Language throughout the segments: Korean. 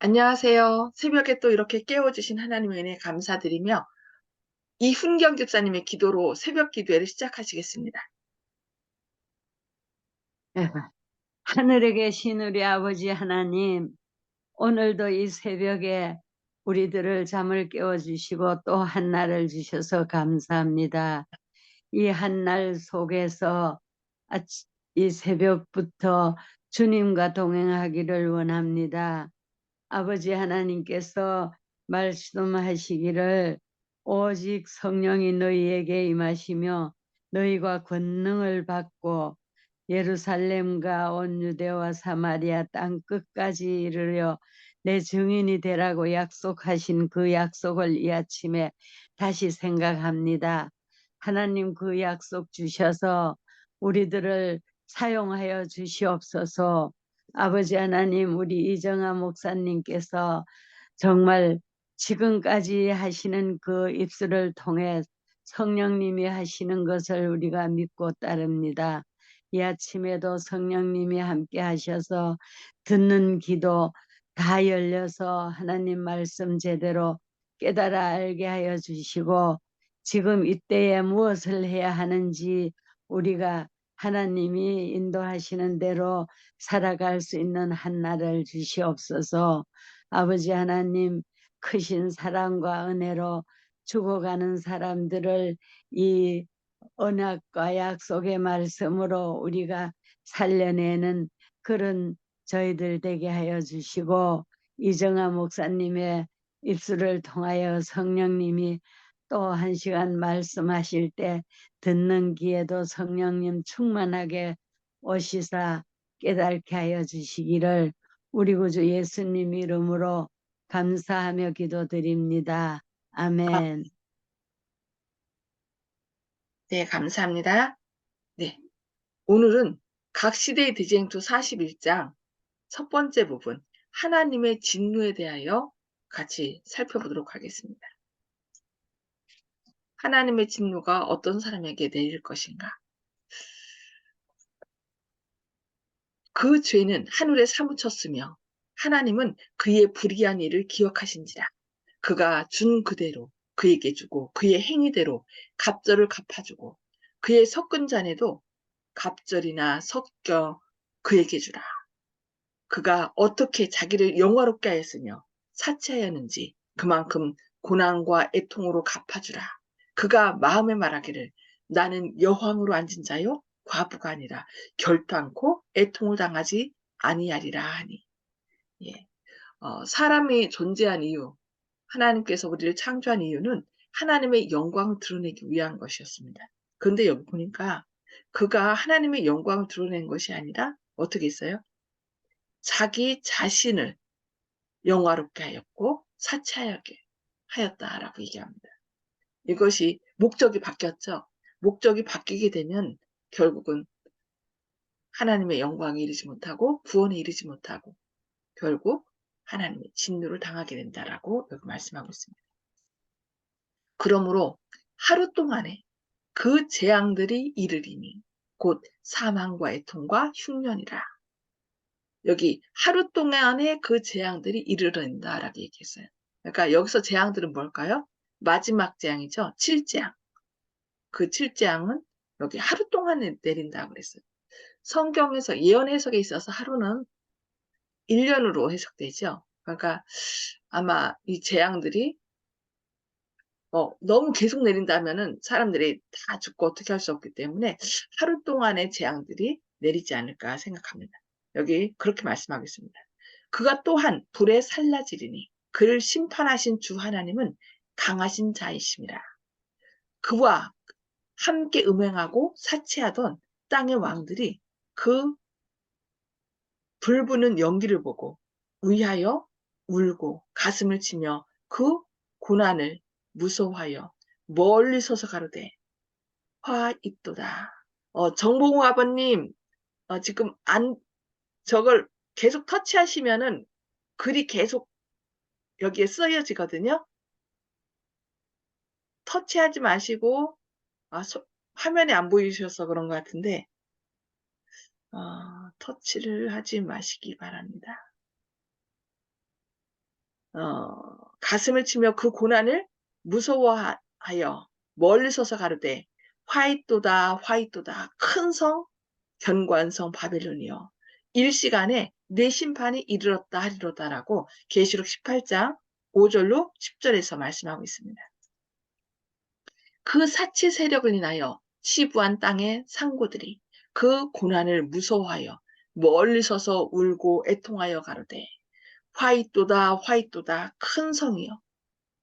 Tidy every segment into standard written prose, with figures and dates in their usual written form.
안녕하세요. 새벽에 또 이렇게 깨워주신 하나님의 은혜에 감사드리며 이훈경 집사님의 기도로 새벽 기도회를 시작하시겠습니다. 하늘에 계신 우리 아버지 하나님, 오늘도 이 새벽에 우리들을 잠을 깨워주시고 또 한날을 주셔서 감사합니다. 이 한날 속에서 이 새벽부터 주님과 동행하기를 원합니다. 아버지 하나님께서 말씀하시기를 오직 성령이 너희에게 임하시며 너희가 권능을 받고 예루살렘과 온 유대와 사마리아 땅 끝까지 이르려 내 증인이 되라고 약속하신 그 약속을 이 아침에 다시 생각합니다. 하나님 그 약속 주셔서 우리들을 사용하여 주시옵소서. 아버지 하나님, 우리 이정아 목사님께서 정말 지금까지 하시는 그 입술을 통해 성령님이 하시는 것을 우리가 믿고 따릅니다. 이 아침에도 성령님이 함께 하셔서 듣는 귀도 다 열려서 하나님 말씀 제대로 깨달아 알게 하여 주시고 지금 이때에 무엇을 해야 하는지 우리가 하나님이 인도하시는 대로 살아갈 수 있는 한날을 주시옵소서. 아버지 하나님, 크신 사랑과 은혜로 죽어가는 사람들을 이 언약과 약속의 말씀으로 우리가 살려내는 그런 저희들 되게 하여 주시고, 이정아 목사님의 입술을 통하여 성령님이 또 한 시간 말씀하실 때 듣는 귀에도 성령님 충만하게 오시사 깨닫게 하여 주시기를 우리 구주 예수님 이름으로 감사하며 기도드립니다. 아, 아멘. 네, 감사합니다. 네, 오늘은 각 시대의 대쟁투 41장 첫 번째 부분 하나님의 진노에 대하여 같이 살펴보도록 하겠습니다. 하나님의 진노가 어떤 사람에게 내릴 것인가? 그 죄는 하늘에 사무쳤으며 하나님은 그의 불의한 일을 기억하신지라. 그가 준 그대로 그에게 주고 그의 행위대로 갑절을 갚아주고 그의 섞은 잔에도 갑절이나 섞여 그에게 주라. 그가 어떻게 자기를 영화롭게 하였으며 사치하였는지 그만큼 고난과 애통으로 갚아주라. 그가 마음에 말하기를 나는 여황으로 앉은 자요 과부가 아니라 결단코 애통을 당하지 아니하리라 하니. 예. 사람이 존재한 이유, 하나님께서 우리를 창조한 이유는 하나님의 영광을 드러내기 위한 것이었습니다. 그런데 여기 보니까 그가 하나님의 영광을 드러낸 것이 아니라 어떻게 했어요? 자기 자신을 영화롭게 하였고 사치하게 하였다라고 얘기합니다. 이것이 목적이 바뀌었죠. 목적이 바뀌게 되면 결국은 하나님의 영광에 이르지 못하고 구원에 이르지 못하고 결국 하나님의 진노를 당하게 된다라고 여기 말씀하고 있습니다. 그러므로 하루 동안에 그 재앙들이 이르리니 곧 사망과 애통과 흉년이라. 여기 하루 동안에 그 재앙들이 이르른다라고 얘기했어요. 그러니까 여기서 재앙들은 뭘까요? 마지막 재앙이죠. 7재앙. 그 7재앙은 여기 하루 동안에 내린다고 그랬어요. 성경에서 예언 해석에 있어서 하루는 1년으로 해석되죠. 그러니까 아마 이 재앙들이 너무 계속 내린다면은 사람들이 다 죽고 어떻게 할 수 없기 때문에 하루 동안의 재앙들이 내리지 않을까 생각합니다. 여기 그렇게 말씀하겠습니다. 그가 또한 불에 살라지리니 그를 심판하신 주 하나님은 강하신 자이심이라. 그와 함께 음행하고 사치하던 땅의 왕들이 그 불부는 연기를 보고 위하여 울고 가슴을 치며 그 고난을 무서워하여 멀리 서서 가로되 화 있도다. 정봉우 아버님, 지금 저걸 계속 터치하시면은 글이 계속 여기에 쓰여지거든요. 터치하지 마시고, 화면에 안 보이셔서 그런 것 같은데, 터치를 하지 마시기 바랍니다. 가슴을 치며 그 고난을 무서워하여 멀리 서서 가로되 화이또다 화이또다 큰 성 견고한 성 바벨론이여 일시간에 내 심판이 이르렀다 하리로다라고 계시록 18장 5절로 10절에서 말씀하고 있습니다. 그 사치 세력을 인하여 치부한 땅의 상고들이 그 고난을 무서워하여 멀리 서서 울고 애통하여 가로되 화이또다 화이또다 큰 성이여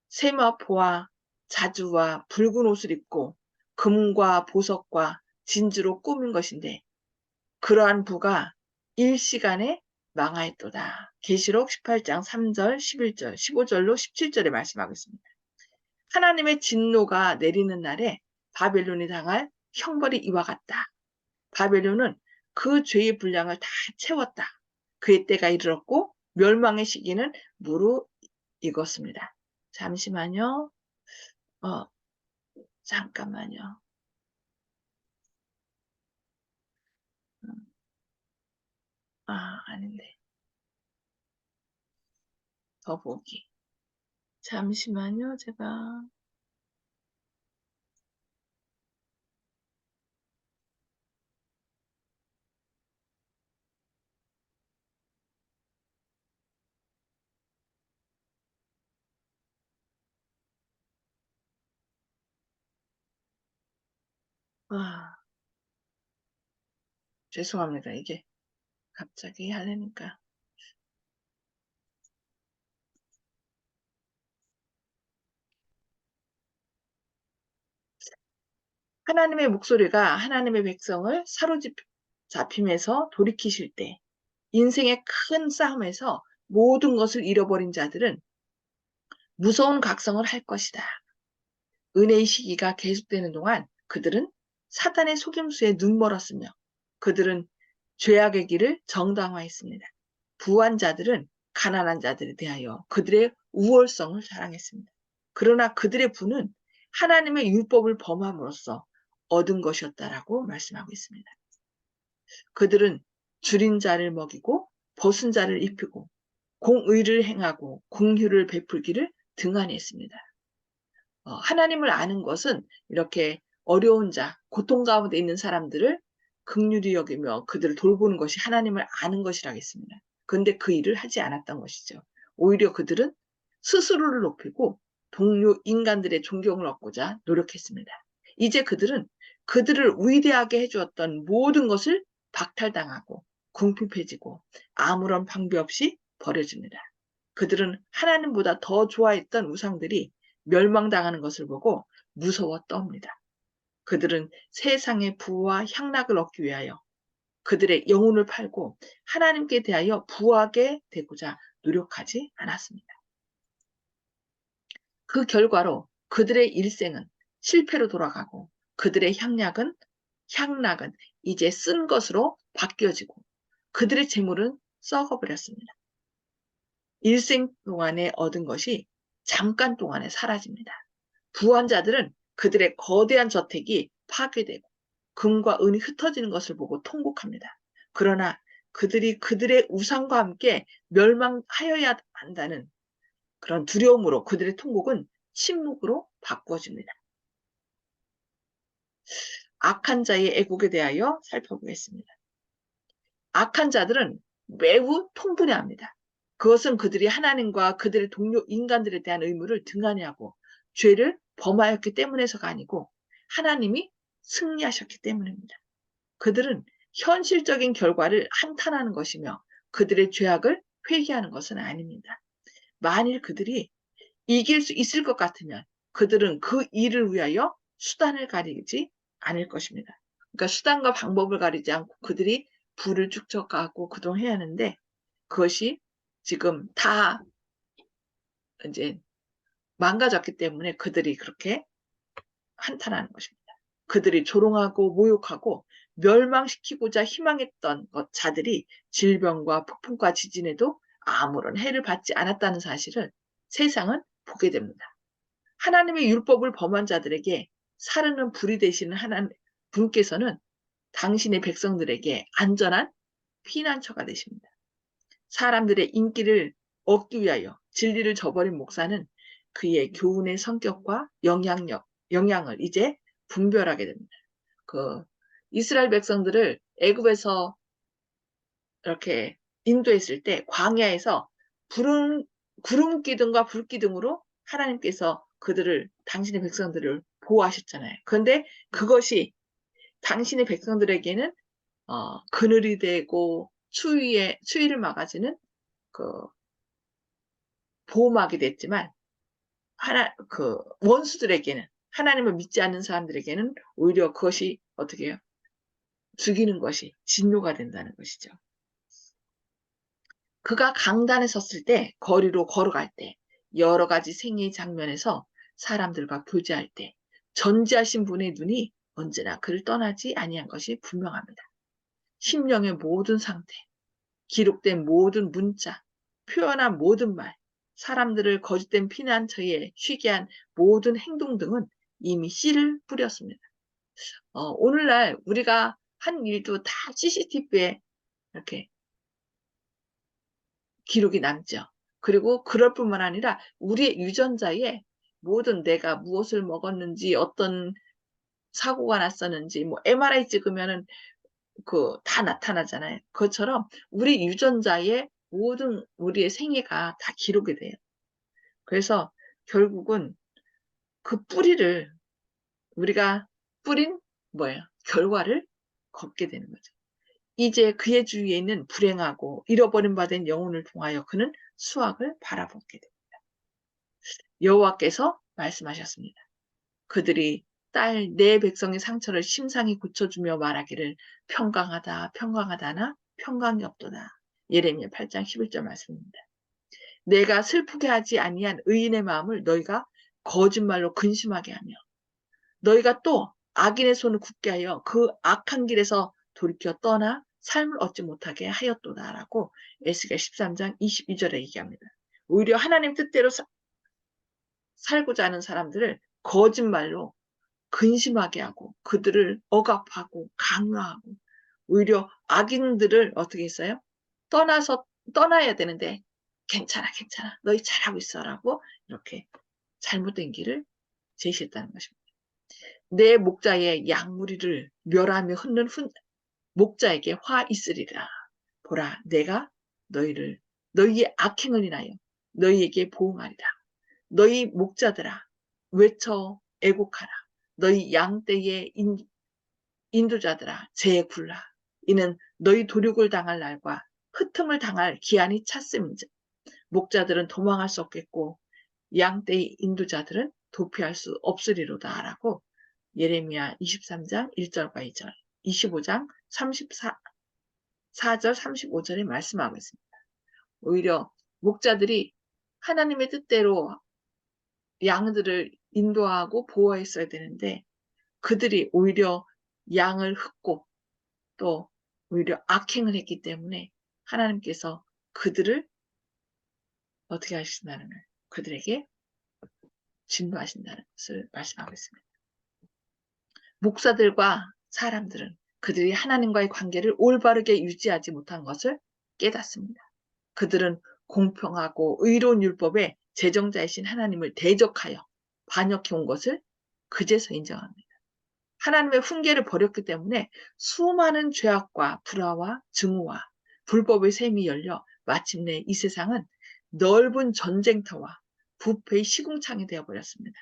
세마포와 자주와 붉은 옷을 입고 금과 보석과 진주로 꾸민 것인데 그러한 부가 일시간에 망하였도다. 계시록 18장 3절, 11절, 15절로 17절에 말씀하고 있습니다. 하나님의 진노가 내리는 날에 바벨론이 당할 형벌이 이와 같다. 바벨론은 그 죄의 분량을 다 채웠다. 그의 때가 이르렀고 멸망의 시기는 무르익었습니다. 잠시만요. 잠깐만요. 아닌데. 더 보기. 잠시만요. 제가 죄송합니다. 이게 갑자기 하려니까. 하나님의 목소리가 하나님의 백성을 사로잡힘에서 돌이키실 때 인생의 큰 싸움에서 모든 것을 잃어버린 자들은 무서운 각성을 할 것이다. 은혜의 시기가 계속되는 동안 그들은 사단의 속임수에 눈멀었으며 그들은 죄악의 길을 정당화했습니다. 부한 자들은 가난한 자들에 대하여 그들의 우월성을 자랑했습니다. 그러나 그들의 부는 하나님의 율법을 범함으로써 얻은 것이었다라고 말씀하고 있습니다. 그들은 줄인 자를 먹이고 벗은 자를 입히고 공의를 행하고 공휴를 베풀기를 등한히 했습니다. 하나님을 아는 것은 이렇게 어려운 자, 고통 가운데 있는 사람들을 긍휼히 여기며 그들을 돌보는 것이 하나님을 아는 것이라겠습니다. 그런데 그 일을 하지 않았던 것이죠. 오히려 그들은 스스로를 높이고 동료 인간들의 존경을 얻고자 노력했습니다. 이제 그들은 그들을 위대하게 해주었던 모든 것을 박탈당하고 궁핍해지고 아무런 방비 없이 버려집니다. 그들은 하나님보다 더 좋아했던 우상들이 멸망당하는 것을 보고 무서워 떱니다. 그들은 세상의 부와 향락을 얻기 위하여 그들의 영혼을 팔고 하나님께 대하여 부하게 되고자 노력하지 않았습니다. 그 결과로 그들의 일생은 실패로 돌아가고 그들의 향락은 이제 쓴 것으로 바뀌어지고 그들의 재물은 썩어버렸습니다. 일생 동안에 얻은 것이 잠깐 동안에 사라집니다. 부한 자들은 그들의 거대한 저택이 파괴되고 금과 은이 흩어지는 것을 보고 통곡합니다. 그러나 그들이 그들의 우상과 함께 멸망하여야 한다는 그런 두려움으로 그들의 통곡은 침묵으로 바꾸어집니다. 악한 자의 애국에 대하여 살펴보겠습니다. 악한 자들은 매우 통분해합니다. 그것은 그들이 하나님과 그들의 동료 인간들에 대한 의무를 등한히 하고 죄를 범하였기 때문에서가 아니고 하나님이 승리하셨기 때문입니다. 그들은 현실적인 결과를 한탄하는 것이며 그들의 죄악을 회개하는 것은 아닙니다. 만일 그들이 이길 수 있을 것 같으면 그들은 그 일을 위하여 수단을 가리지 않을 것입니다. 그러니까 수단과 방법을 가리지 않고 그들이 부를 축적하고 그동안 해야 하는데 그것이 지금 다 이제 망가졌기 때문에 그들이 그렇게 한탄하는 것입니다. 그들이 조롱하고 모욕하고 멸망시키고자 희망했던 자들이 질병과 폭풍과 지진에도 아무런 해를 받지 않았다는 사실을 세상은 보게 됩니다. 하나님의 율법을 범한 자들에게 사르는 불이 되시는 하나님 분께서는 당신의 백성들에게 안전한 피난처가 되십니다. 사람들의 인기를 얻기 위하여 진리를 저버린 목사는 그의 교훈의 성격과 영향을 이제 분별하게 됩니다. 그 이스라엘 백성들을 애굽에서 이렇게 인도했을 때 광야에서 구름 기둥과 불 기둥으로 하나님께서 그들을 당신의 백성들을 보호하셨잖아요. 그런데 그것이 당신의 백성들에게는 그늘이 되고 추위를 막아주는 그 보호막이 됐지만 원수들에게는 하나님을 믿지 않는 사람들에게는 오히려 그것이 어떻게 해요? 죽이는 것이 진노가 된다는 것이죠. 그가 강단에 섰을 때, 거리로 걸어갈 때, 여러 가지 생애의 장면에서 사람들과 교제할 때, 전지하신 분의 눈이 언제나 그를 떠나지 아니한 것이 분명합니다. 심령의 모든 상태, 기록된 모든 문자, 표현한 모든 말, 사람들을 거짓된 피난처에 쉬게 한 모든 행동 등은 이미 씨를 뿌렸습니다. 오늘날 우리가 한 일도 다 CCTV에 이렇게 기록이 남죠. 그리고 그럴 뿐만 아니라 우리의 유전자에 모든 내가 무엇을 먹었는지, 어떤 사고가 났었는지, 뭐 MRI 찍으면은 다 나타나잖아요. 그것처럼 우리 유전자에 모든 우리의 생애가 다 기록이 돼요. 그래서 결국은 그 뿌리를 우리가 뿌린 뭐예요? 결과를 걷게 되는 거죠. 이제 그의 주위에 있는 불행하고 잃어버린 바 된 영혼을 통하여 그는 수확을 바라보게 됩니다. 여호와께서 말씀하셨습니다. 그들이 내 백성의 상처를 심상히 고쳐주며 말하기를 평강하다 평강하다나 평강이 없도다. 예레미야 8장 11절 말씀입니다. 내가 슬프게 하지 아니한 의인의 마음을 너희가 거짓말로 근심하게 하며 너희가 또 악인의 손을 굳게 하여 그 악한 길에서 돌이켜 떠나 삶을 얻지 못하게 하였도다라고 에스겔 13장 22절에 얘기합니다. 오히려 하나님 뜻대로 살고자 하는 사람들을 거짓말로 근심하게 하고 그들을 억압하고 강요하고 오히려 악인들을 어떻게 했어요? 떠나야 되는데 괜찮아 괜찮아 너희 잘하고 있어라고 이렇게 잘못된 길을 제시했다는 것입니다. 내 목자의 양무리를 멸하며 흩는 목자에게 화 있으리라. 보라 내가 너희의 악행을 인하여 너희에게 보응하리라. 너희 목자들아 외쳐 애곡하라. 너희 양떼의 인도자들아 재굴라. 이는 너희 도륙을 당할 날과 흩음을 당할 기한이 찼음인즉 목자들은 도망할 수 없겠고 양떼의 인도자들은 도피할 수 없으리로다 라고 예레미야 23장 1절과 2절 25장 34절 35절에 말씀하고 있습니다. 오히려 목자들이 하나님의 뜻대로 양들을 인도하고 보호했어야 되는데 그들이 오히려 양을 흩고 또 오히려 악행을 했기 때문에 하나님께서 그들을 어떻게 하신다는 거예요? 그들에게 진노하신다는 것을 말씀하고 있습니다. 목사들과 사람들은 그들이 하나님과의 관계를 올바르게 유지하지 못한 것을 깨닫습니다. 그들은 공평하고 의로운 율법의 제정자이신 하나님을 대적하여 반역해 온 것을 그제서 인정합니다. 하나님의 훈계를 버렸기 때문에 수많은 죄악과 불화와 증오와 불법의 샘이 열려 마침내 이 세상은 넓은 전쟁터와 부패의 시궁창이 되어버렸습니다.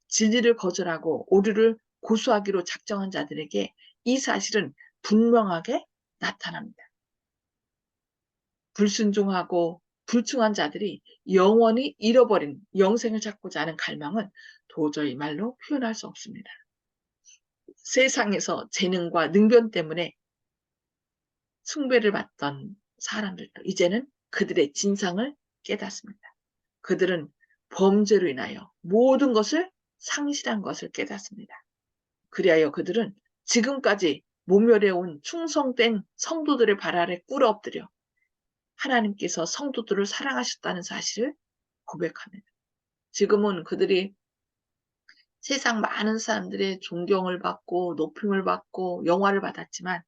진리를 거절하고 오류를 고수하기로 작정한 자들에게 이 사실은 분명하게 나타납니다. 불순종하고 불충한 자들이 영원히 잃어버린 영생을 찾고자 하는 갈망은 도저히 말로 표현할 수 없습니다. 세상에서 재능과 능변 때문에 숭배를 받던 사람들도 이제는 그들의 진상을 깨닫습니다. 그들은 범죄로 인하여 모든 것을 상실한 것을 깨닫습니다. 그리하여 그들은 지금까지 모멸해온 충성된 성도들의 발 아래 꿇어 엎드려 하나님께서 성도들을 사랑하셨다는 사실을 고백합니다. 지금은 그들이 세상 많은 사람들의 존경을 받고 높임을 받고 영화를 받았지만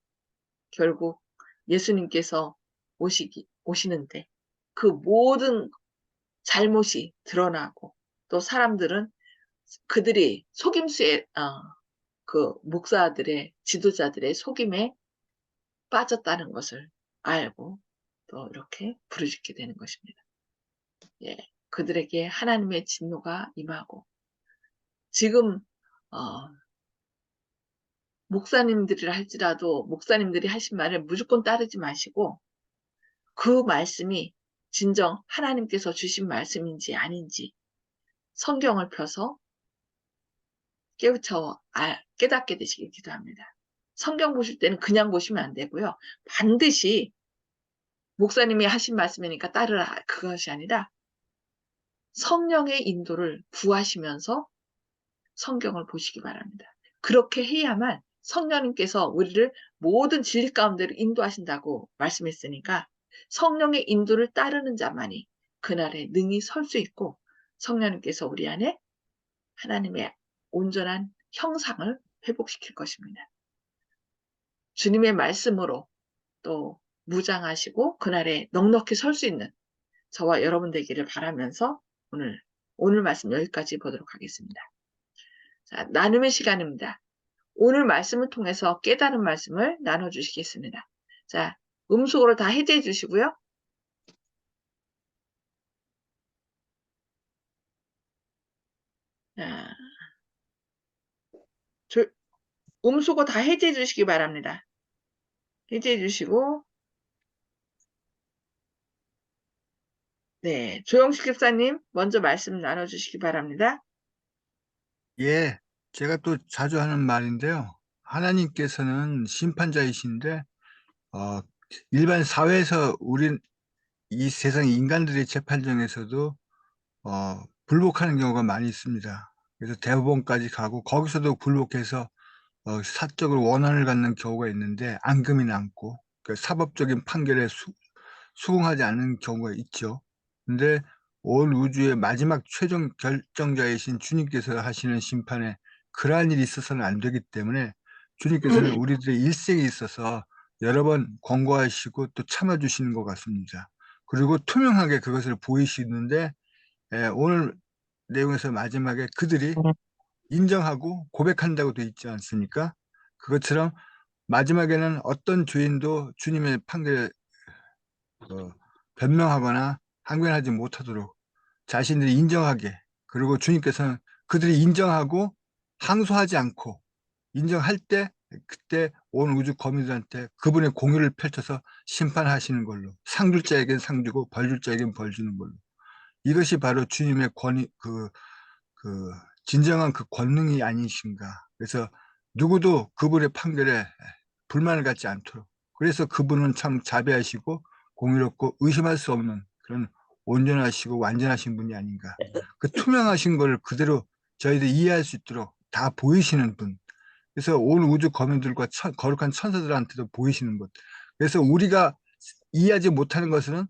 결국 예수님께서 오시는데 그 모든 잘못이 드러나고 또 사람들은 그들이 속임수에 그 목사들의 지도자들의 속임에 빠졌다는 것을 알고 또 이렇게 부르짖게 되는 것입니다. 예, 그들에게 하나님의 진노가 임하고 지금 목사님들이라 할지라도 목사님들이 하신 말을 무조건 따르지 마시고 그 말씀이 진정 하나님께서 주신 말씀인지 아닌지 성경을 펴서 깨닫게 되시길 기도합니다. 성경 보실 때는 그냥 보시면 안 되고요. 반드시 목사님이 하신 말씀이니까 따르라 그것이 아니라 성령의 인도를 구하시면서 성경을 보시기 바랍니다. 그렇게 해야만 성령님께서 우리를 모든 진리 가운데로 인도하신다고 말씀했으니까 성령의 인도를 따르는 자만이 그날에 능히 설 수 있고 성령님께서 우리 안에 하나님의 온전한 형상을 회복시킬 것입니다. 주님의 말씀으로 또 무장하시고 그날에 넉넉히 설 수 있는 저와 여러분 되기를 바라면서 오늘 말씀 여기까지 보도록 하겠습니다. 자, 나눔의 시간입니다. 오늘 말씀을 통해서 깨달은 말씀을 나눠주시겠습니다. 자, 음속으로 다 해제해 주시고요. 자, 음속어 다 해제해 주시기 바랍니다. 해제해 주시고 네, 조영식 집사님 먼저 말씀 나눠주시기 바랍니다. 예, 제가 또 자주 하는 말인데요. 하나님께서는 심판자이신데 일반 사회에서 우린 이 세상 인간들의 재판정에서도 불복하는 경우가 많이 있습니다. 그래서 대법원까지 가고 거기서도 불복해서 사적으로 원한을 갖는 경우가 있는데 앙금이 남고 그 사법적인 판결에 수긍하지 않는 경우가 있죠. 근데 온 우주의 마지막 최종 결정자이신 주님께서 하시는 심판에 그러한 일이 있어서는 안 되기 때문에 주님께서는 우리들의 일생에 있어서 여러 번 권고하시고 또 참아주시는 것 같습니다. 그리고 투명하게 그것을 보이시는데 오늘 내용에서 마지막에 그들이 인정하고 고백한다고 돼 있지 않습니까? 그것처럼 마지막에는 어떤 죄인도 주님의 판결에 변명하거나 항변하지 못하도록 자신들이 인정하게, 그리고 주님께서는 그들이 인정하고 항소하지 않고 인정할 때 그때 온 우주 거민들한테 그분의 공의를 펼쳐서 심판하시는 걸로, 상 줄 자에겐 상 주고 벌 줄 자에겐 벌 주는 걸로. 이것이 바로 주님의 권위, 진정한 그 권능이 아니신가. 그래서 누구도 그분의 판결에 불만을 갖지 않도록, 그래서 그분은 참 자비하시고 공의롭고 의심할 수 없는 그런 온전하시고 완전하신 분이 아닌가. 그 투명하신 걸 그대로 저희들이 이해할 수 있도록 다 보이시는 분. 그래서 온 우주 거민들과 거룩한 천사들한테도 보이시는 것. 그래서 우리가 이해하지 못하는 것은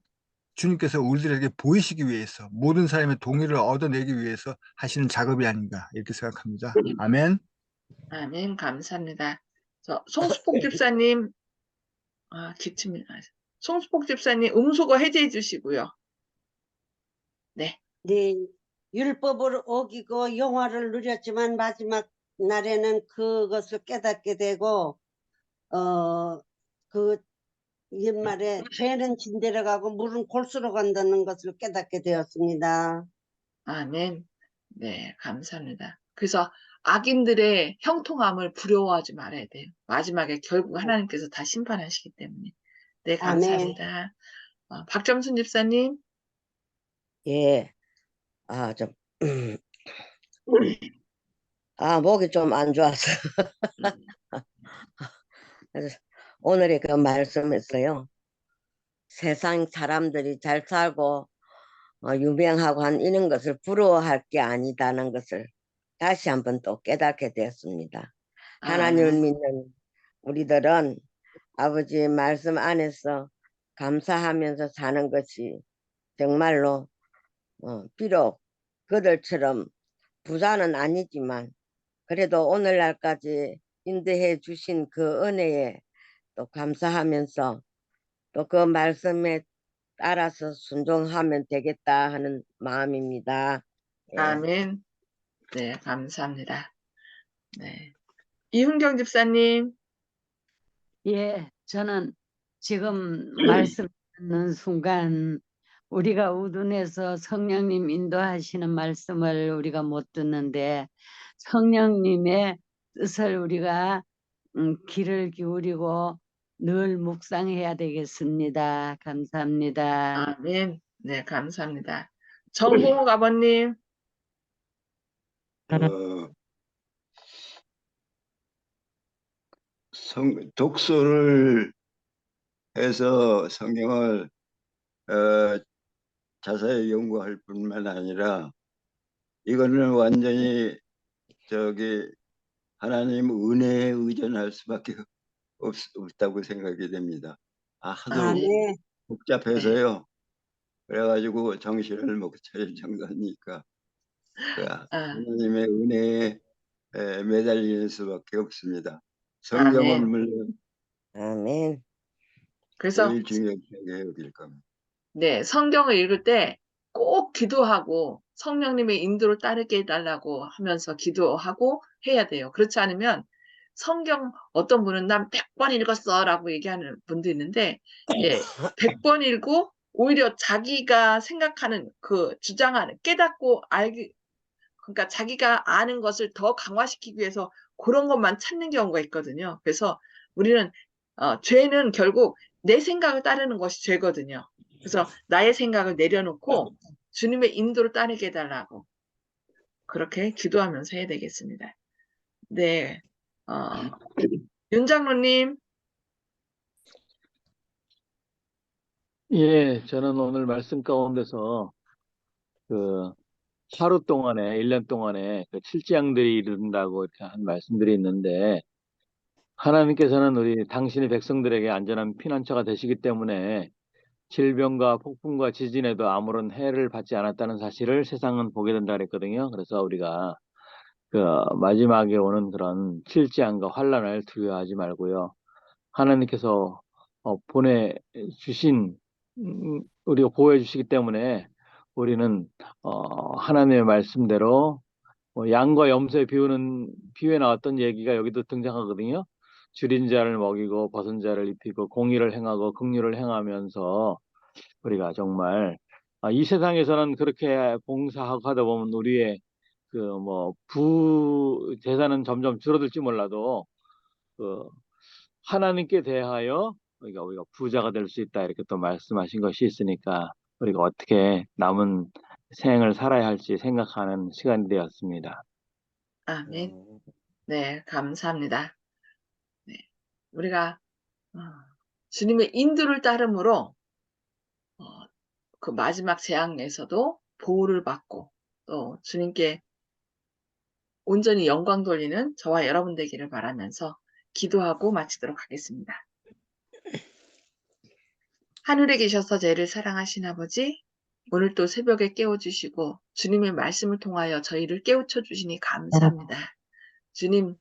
주님께서 우리들에게 보이시기 위해서, 모든 사람의 동의를 얻어내기 위해서 하시는 작업이 아닌가, 이렇게 생각합니다. 아멘. 아멘, 감사합니다. 송수폭 집사님, 기침이 나서. 송수폭 집사님 음소거 해제해 주시고요. 네. 네, 율법을 어기고 영화를 누렸지만 마지막 날에는 그것을 깨닫게 되고 그 옛말에 죄는 진대로 가고 물은 골수로 간다는 것을 깨닫게 되었습니다. 아멘. 네, 감사합니다. 그래서 악인들의 형통함을 부러워하지 말아야 돼요. 마지막에 결국 하나님께서 다 심판하시기 때문에. 네, 감사합니다. 박점순 집사님. 예, 좀, 목이 좀 안 좋아서. 그래서 오늘의 그 말씀에서요, 세상 사람들이 잘 살고, 유명하고 한 이런 것을 부러워할 게 아니다는 것을 다시 한번 또 깨닫게 되었습니다. 하나님을 믿는 우리들은 아버지의 말씀 안에서 감사하면서 사는 것이 정말로, 비록 그들처럼 부자는 아니지만 그래도 오늘날까지 인도해 주신 그 은혜에 또 감사하면서 또 그 말씀에 따라서 순종하면 되겠다 하는 마음입니다. 예. 아멘. 네, 감사합니다. 네. 이훈경 집사님. 예, 저는 지금 말씀 듣는 순간 우리가 우둔해서 성령님 인도하시는 말씀을 우리가 못 듣는데 성령님의 뜻을 우리가 귀를 기울이고 늘 묵상해야 되겠습니다. 감사합니다. 아멘. 네, 감사합니다. 정봉욱 아버님. 어, 독서를 해서 성경을 자세히 연구할 뿐만 아니라 이거는 완전히 하나님 은혜에 의존할 수밖에 없다고 생각이 됩니다. 하도 아, 네. 복잡해서요. 그래가지고 정신을 못 차릴 정도니까 하나님의 은혜에 매달리는 수밖에 없습니다. 성경은 아멘. 물론 아멘. 그래서 제일 중요하게 여길 겁니다. 네, 성경을 읽을 때 꼭 기도하고 성령님의 인도를 따르게 해달라고 하면서 기도하고 해야 돼요. 그렇지 않으면 성경 어떤 분은 난 100번 읽었어 라고 얘기하는 분도 있는데 예, 100번 읽고 오히려 자기가 생각하는 그 주장하는 깨닫고 알기 그러니까 자기가 아는 것을 더 강화시키기 위해서 그런 것만 찾는 경우가 있거든요. 그래서 우리는 죄는 결국 내 생각을 따르는 것이 죄거든요. 그래서 나의 생각을 내려놓고 주님의 인도를 따르게 해달라고 그렇게 기도하면서 해야 되겠습니다. 네, 윤 장로님. 예, 저는 오늘 말씀 가운데서 그 하루 동안에, 1년 동안에 그 칠재앙들이 이른다고 이렇게 한 말씀들이 있는데, 하나님께서는 우리 당신의 백성들에게 안전한 피난처가 되시기 때문에 질병과 폭풍과 지진에도 아무런 해를 받지 않았다는 사실을 세상은 보게 된다 그랬거든요. 그래서 우리가 그 마지막에 오는 그런 칠재앙과 환란을 두려워하지 말고요. 하나님께서 보내주신 우리가 보호해 주시기 때문에 우리는 하나님의 말씀대로 양과 염소의 비유에 나왔던 얘기가 여기도 등장하거든요. 줄인 자를 먹이고 벗은 자를 입히고 공의를 행하고 긍휼을 행하면서 우리가 정말 이 세상에서는 그렇게 봉사하고 하다 보면 우리의 재산은 점점 줄어들지 몰라도 그 하나님께 대하여 우리가 부자가 될 수 있다 이렇게 또 말씀하신 것이 있으니까 우리가 어떻게 남은 생을 살아야 할지 생각하는 시간이 되었습니다. 아멘. 네, 감사합니다. 네, 우리가 주님의 인도를 따름으로 그 마지막 재앙에서도 보호를 받고 또 주님께 온전히 영광 돌리는 저와 여러분 되기를 바라면서 기도하고 마치도록 하겠습니다. 하늘에 계셔서 저희를 사랑하신 아버지, 오늘 또 새벽에 깨워주시고 주님의 말씀을 통하여 저희를 깨우쳐 주시니 감사합니다. 주님,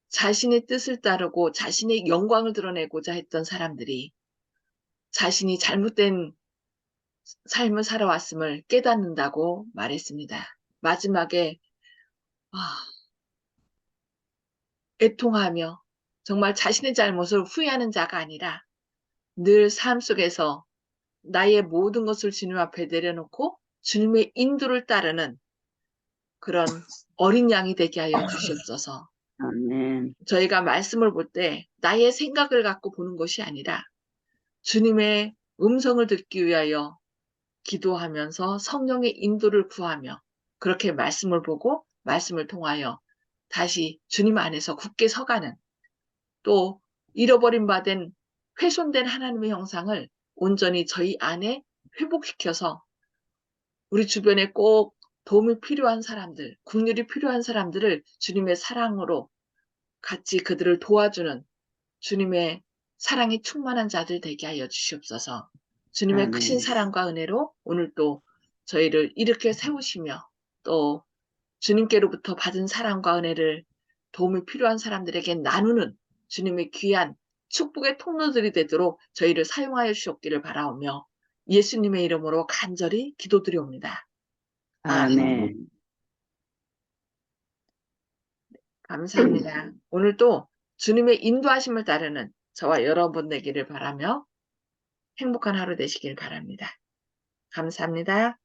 자신의 뜻을 따르고 자신의 영광을 드러내고자 했던 사람들이 자신이 잘못된 삶을 살아왔음을 깨닫는다고 말했습니다. 마지막에 애통하며 정말 자신의 잘못을 후회하는 자가 아니라 늘 삶 속에서 나의 모든 것을 주님 앞에 내려놓고 주님의 인도를 따르는 그런 어린 양이 되게 하여 주시옵소서. 아멘. 저희가 말씀을 볼 때 나의 생각을 갖고 보는 것이 아니라 주님의 음성을 듣기 위하여 기도하면서 성령의 인도를 구하며 그렇게 말씀을 보고 말씀을 통하여 다시 주님 안에서 굳게 서가는 또 잃어버린 바 된 훼손된 하나님의 형상을 온전히 저희 안에 회복시켜서 우리 주변에 꼭 도움이 필요한 사람들, 긍휼이 필요한 사람들을 주님의 사랑으로 같이 그들을 도와주는 주님의 사랑이 충만한 자들 되게 하여 주시옵소서. 주님의 아멘. 크신 사랑과 은혜로 오늘 또 저희를 일으켜 세우시며 또 주님께로부터 받은 사랑과 은혜를 도움이 필요한 사람들에게 나누는 주님의 귀한 축복의 통로들이 되도록 저희를 사용하여 주셨기를 바라오며 예수님의 이름으로 간절히 기도드리옵니다. 아멘. 아멘. 감사합니다. 오늘도 주님의 인도하심을 따르는 저와 여러분 되기를 바라며 행복한 하루 되시길 바랍니다. 감사합니다.